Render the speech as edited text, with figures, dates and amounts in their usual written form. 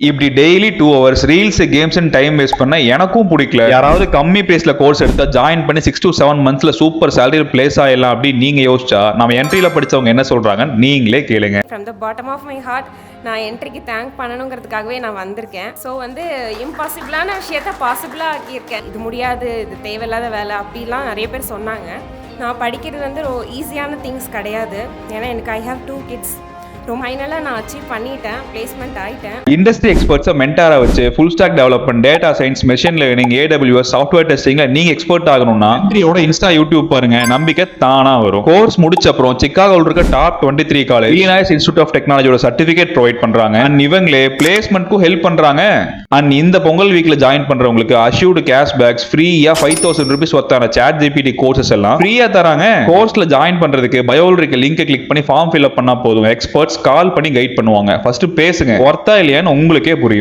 இப்படி daily 2 hours reels games time waste பண்ண எனக்கும் பிடிக்கல. யாராவது கம்மி பிரைஸ்ல கோர்ஸ் எடுத்தா ஜாயின் பண்ணி 6 to 7 monthsல சூப்பர் சேலரி பிளேஸ் ஆயிடலாம் அப்படின்னு நீங்க யோசிச்சா நம்ம என்ட்ரியில படிச்சவங்க என்ன சொல்றாங்க நீங்களே கேளுங்க. From the bottom of my heart நான் என்ட்ரிக்கு தேங்க் பண்ணணுங்கிறதுக்காகவே நான் வந்திருக்கேன். ஸோ இம்பாசிபிளான விஷயத்த பாசிபிளாக ஆக்கியிருக்கேன். இது முடியாது, இது தேவையில்லாத வேலை அப்படிலாம் நிறைய பேர் சொன்னாங்க. நான் படிக்கிறது ஈஸியான திங்ஸ் கிடையாது. ஏன்னா எனக்கு ஐ ஹாவ் 2 kids. ஃபைனலாக நான் அச்சீவ் பண்ணிட்டேன், பிளேஸ்மெண்ட் ஆகிட்டேன். இண்டஸ்ட்ரி எக்ஸ்பர்ட்ஸை மென்டாரா வச்சு full stack development, data science, machine learning, AWS, software டெஸ்டிங்ல நீங்க எக்ஸ்பர்ட் ஆகணும்னா என்ட்ரியோட இன்ஸ்டா யூடியூப் பாருங்க, நம்பிக்கை தானா வரும். கோர்ஸ் முடிச்ச அப்புறம் சிக்காகோல இருக்க top 23 college Illinois Institute of டெக்னாலஜியோட சர்டிபிகேட் ப்ரொவைட் பண்றாங்க. அண்ட் இவங்களே பிளேஸ்மெண்ட்க்கும் ஹெல்ப் பண்றாங்க. அண்ட் இந்த பொங்கல் வீக்ல ஜாயின் பண்றவங்களுக்கு அஷ்யூர்டு கேஷ் பேக்ஸ், ஃப்ரீயா 5000 rupees ஒத்தான ChatGPT கோர்சஸ் எல்லாம் ஃப்ரீயா தராங்க. கோர்ஸ்ல ஜாயின் பண்றதுக்கு பயோல இருக்க லிங்கை கிளிக் பண்ணி ஃபார்ம் ஃபில் அப் பண்ணா போதும். எக்ஸ்பர்ட்ஸ் கால் பண்ணி கைட் பண்ணுவாங்க. ஃபர்ஸ்ட் பேசுங்க, ஒர்த்தா இல்லையான்னு உங்களுக்கே புரியும்.